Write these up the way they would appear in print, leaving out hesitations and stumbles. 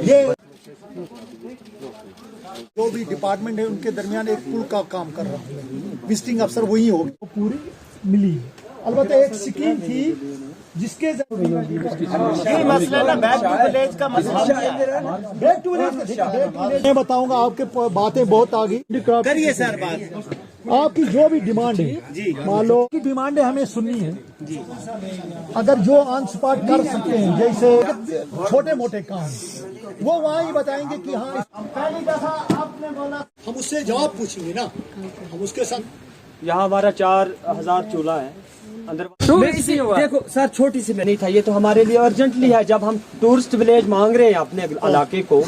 ये जो भी डिपार्टमेंट है उनके दरमियान एक पुल का काम कर रहा हूँ, विजिटिंग अफसर वही होगी, वो पूरी मिली। अलबत्ता एक स्कीम थी जिसके मसला ना बैक टू विलेज का मसला, बैक टू विलेज मैं बताऊंगा। आपके बातें बहुत आ गई, करिए सर बात। आपकी जो भी डिमांड है, मान लो की डिमांड है हमें सुननी है जी। अगर जो ऑन स्पॉट कर सकते हैं, जैसे छोटे मोटे काम, वो वहाँ ही बताएंगे कि हाँ पहली दफा आपने बोला, हम उससे जवाब पूछेंगे ना, हम उसके साथ। यहाँ हमारा 4000 चूल्हा है अंदर। देखो सर, छोटी सी नहीं था ये, तो हमारे लिए अर्जेंटली है। जब हम टूरिस्ट विलेज मांग रहे हैं अपने इलाके को,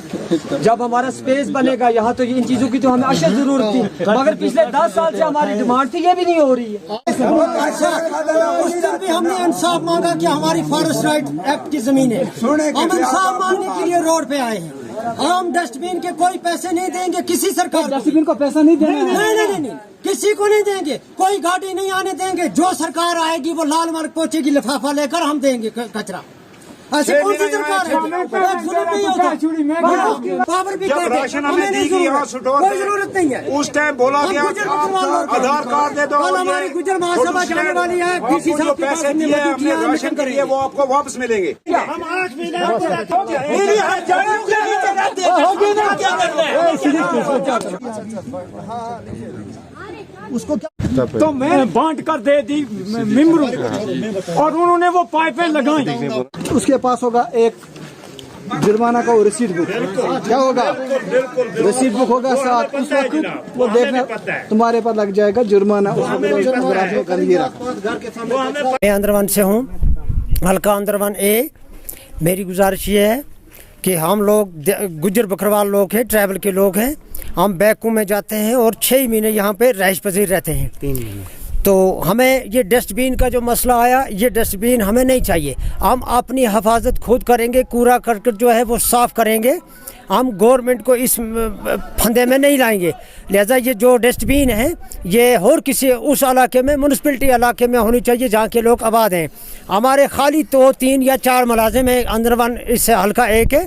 जब हमारा स्पेस बनेगा यहाँ, तो इन चीजों की तो हमें अशद जरूरत थी, मगर पिछले 10 साल से हमारी डिमांड थी, ये भी नहीं हो रही है। उस दिन भी हमने इंसाफ मांगा कि हमारी फॉरेस्ट राइट एक्ट की जमीन है, हम इंसाफ मांगने के लिए रोड पे आए हैं। हम डस्टबिन के कोई पैसे नहीं देंगे किसी सरकार, डस्टबिन को पैसा नहीं देना है। नहीं, किसी को नहीं देंगे, कोई गाड़ी नहीं आने देंगे। जो सरकार आएगी वो लाल मार्ग पहुंचेगी, लिफाफा लेकर हम देंगे कचरा। ऐसे कौन सी सरकार है? नहीं होता। पावर भी राशन हमें दी गई, कोई जरूरत नहीं है। उस टाइम बोला गया आधार कार्ड दे दो, कल हमारी गुजर महासभा जाने वाली है, किसी जो पैसे दिए हमने राशन के लिए वो आपको वापस मिलेंगे। हम 8 महीने उसको क्या तो मैं बांट कर दे दी मेम्बरों को, और उन्होंने वो पाइपें लगाई। उसके पास होगा एक जुर्माना का रिसीट बुक, क्या होगा रिसीट बुक होगा साथ, उस वक्त वो देखना तुम्हारे पर लग जाएगा जुर्माना। मैं अंदरवन से हूँ, हल्का अंदरवन ए। मेरी गुजारिश ये है कि हम लोग गुज्जर बकरवाल लोग हैं, ट्राइबल के लोग हैं। हम बैकू में जाते हैं और 6 महीने यहाँ पे रहाइश पजीर रहते हैं। 3 महीने तो हमें ये डस्टबिन का जो मसला आया, ये डस्टबिन हमें नहीं चाहिए। हम अपनी हिफाजत खुद करेंगे, कूड़ा करकट जो है वो साफ़ करेंगे। हम गवर्नमेंट को इस फंदे में नहीं लाएंगे। लिहाजा ये जो डस्टबिन है ये और किसी उस इलाके में, म्यूनसिपलिटी इलाके में होनी चाहिए जहाँ के लोग आबाद हैं। हमारे खाली तो 3 या 4 मुलाजिम है अंदरवन, इससे हल्का एक है,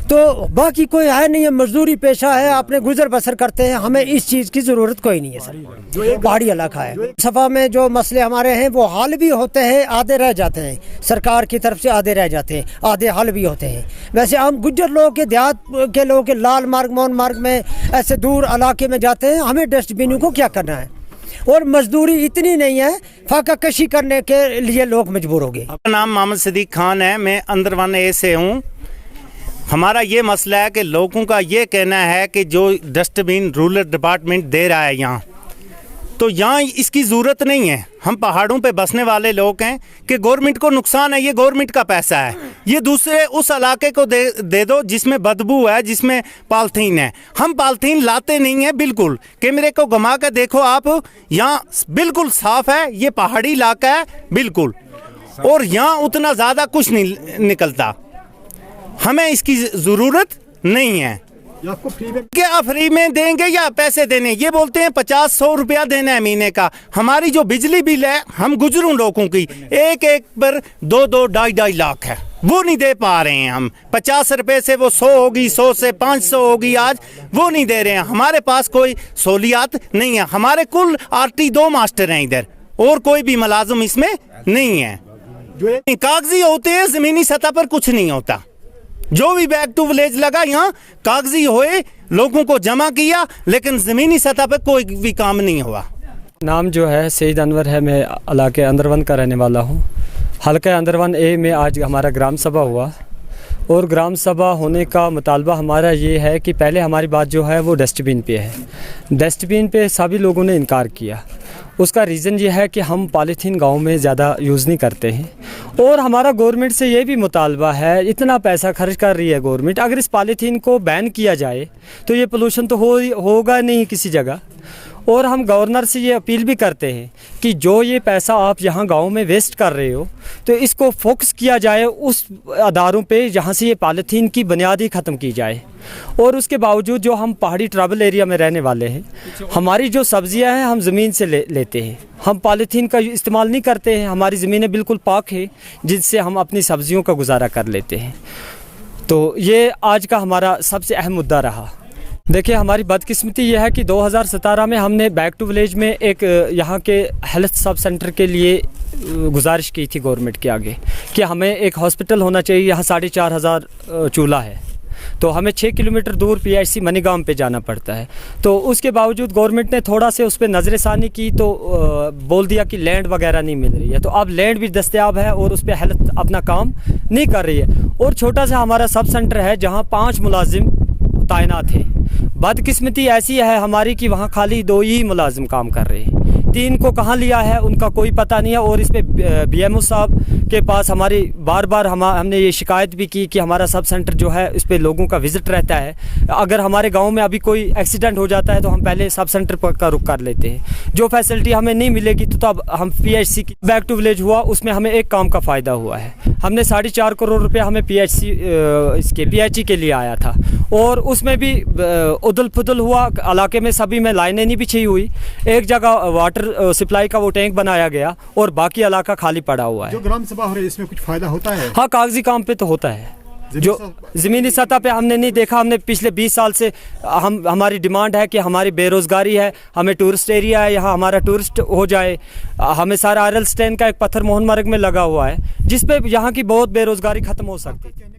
तो बाकी कोई है नहीं है। मजदूरी पेशा है, अपने गुजर बसर करते हैं। हमें इस चीज़ की ज़रूरत कोई नहीं है सर, जो एक पहाड़ी इलाका है। सफ़ा में जो मसले हमारे हैं वो हल भी होते हैं, आधे रह जाते हैं, सरकार की तरफ से आधे रह जाते हैं, आधे हल भी होते हैं। वैसे हम गुज्जर लोग के, देहात के लोग के लाल मार्ग, मोहन मार्ग में ऐसे दूर इलाके में जाते हैं। हमें डस्टबिनों को क्या करना है, और मजदूरी इतनी नहीं है, फाका कशी करने के लिए लोग मजबूर हो गए। मेरा नाम मोहम्मद सिद्दीक खान है, मैं अंदरवन ए से हूँ। हमारा ये मसला है कि लोगों का ये कहना है कि जो डस्टबिन रूरल डिपार्टमेंट दे रहा है यहाँ, तो यहाँ इसकी ज़रूरत नहीं है। हम पहाड़ों पे बसने वाले लोग हैं कि गवर्नमेंट को नुकसान है, ये गवर्नमेंट का पैसा है, ये दूसरे उस इलाके को दे दो जिसमें बदबू है, जिसमें पॉलीथीन है। हम पॉलीथीन लाते नहीं हैं बिल्कुल। कैमरे को घुमा कर देखो आप, यहाँ बिल्कुल साफ़ है, ये पहाड़ी इलाका है बिल्कुल, और यहाँ उतना ज़्यादा कुछ नहीं निकलता। हमें इसकी ज़रूरत नहीं है। आपको फ्री में, क्या फ्री में देंगे या पैसे देने? ये बोलते हैं 50-100 रुपया देना है महीने का। हमारी जो बिजली बिल है, हम गुजरों लोगों की एक पर 2-2, 2.5 लाख है, वो नहीं दे पा रहे हैं हम। 50 रुपए से वो 100 होगी, 100 से 500 होगी आज, वो नहीं दे रहे हैं। हमारे पास कोई सहूलियात नहीं है। हमारे कुल RT 2 मास्टर हैं इधर, और कोई भी मुलाजिम इसमें नहीं है। कागजी होते हैं, ज़मीनी सतह पर कुछ नहीं होता। जो भी बैक टू विलेज लगा यहाँ कागजी हुए, लोगों को जमा किया, लेकिन ज़मीनी सतह पर कोई भी काम नहीं हुआ। नाम जो है सईद अनवर है, मैं इलाके अंदरवन का रहने वाला हूँ। हल्का अंदरवन ए में आज हमारा ग्राम सभा हुआ, और ग्राम सभा होने का मुतालबा हमारा ये है कि पहले हमारी बात जो है वो डस्टबिन पे है। डस्टबिन पे सभी लोगों ने इनकार किया। उसका रीज़न ये है कि हम पॉलीथीन गांव में ज़्यादा यूज़ नहीं करते हैं, और हमारा गवर्नमेंट से ये भी मुतालबा है, इतना पैसा खर्च कर रही है गवर्नमेंट, अगर इस पॉलीथीन को बैन किया जाए तो ये पोल्यूशन तो होगा नहीं किसी जगह। और हम गवर्नर से ये अपील भी करते हैं कि जो ये पैसा आप यहाँ गांव में वेस्ट कर रहे हो, तो इसको फोकस किया जाए उस अदारों पे जहाँ से ये पॉलीथीन की बुनियाद ही ख़त्म की जाए। और उसके बावजूद जो हम पहाड़ी ट्राइबल एरिया में रहने वाले हैं, हमारी जो सब्जियां हैं हम ज़मीन से लेते हैं, हम पॉलीथीन का इस्तेमाल नहीं करते हैं। हमारी ज़मीनें बिल्कुल पाक है, जिससे हम अपनी सब्जियों का गुजारा कर लेते हैं। तो ये आज का हमारा सबसे अहम मुद्दा रहा। देखिए, हमारी बदकिस्मती ये है कि 2017 में हमने बैक टू विलेज में एक यहाँ के हेल्थ सब सेंटर के लिए गुजारिश की थी गवर्नमेंट के आगे कि हमें एक हॉस्पिटल होना चाहिए। यहाँ 4,500 चूल्हा है, तो हमें 6 किलोमीटर दूर PIC मनीगाम पे जाना पड़ता है। तो उसके बावजूद गवर्नमेंट ने थोड़ा से उस पर नज़रसानी की तो बोल दिया कि लैंड वगैरह नहीं मिल रही है। तो अब लैंड भी दस्तयाब है और उस पर हेल्थ अपना काम नहीं कर रही है। और छोटा सा हमारा सब सेंटर है जहाँ 5 मुलाजिम तैनात हैं। बदकिस्मती ऐसी है हमारी कि वहाँ खाली 2 ही मुलाजिम काम कर रहे हैं, 3 को कहाँ लिया है उनका कोई पता नहीं है। और इस पर BMO साहब के पास हमारी बार हमने ये शिकायत भी की कि हमारा सब सेंटर जो है इस पर लोगों का विज़िट रहता है। अगर हमारे गांव में अभी कोई एक्सीडेंट हो जाता है तो हम पहले सब सेंटर पर का रुख कर लेते हैं। जो फैसिलिटी हमें नहीं मिलेगी तो अब हम PIC की बैक टू विलेज हुआ, उसमें हमें एक काम का फ़ायदा हुआ है। हमने 4.5 करोड़ रुपये हमें PIC के लिए आया था और उसमें भी उदल पुदल हुआ। इलाके में सभी में लाइनें नहीं बिछी हुई, एक जगह वाटर सप्लाई का वो टैंक बनाया गया और बाकी इलाका खाली पड़ा हुआ है। जो ग्राम सभा हो रही है इसमें कुछ फायदा होता है? हाँ, कागजी काम पे तो होता है, जो ज़मीनी सतह पे हमने नहीं देखा। हमने पिछले 20 साल से हमारी डिमांड है कि हमारी बेरोज़गारी है, हमें टूरिस्ट एरिया है, यहाँ हमारा टूरिस्ट हो जाए। हमें सारा RL स्टैंड का एक पत्थर मोहन मार्ग में लगा हुआ है जिस पे यहाँ की बहुत बेरोज़गारी ख़त्म हो सकती है।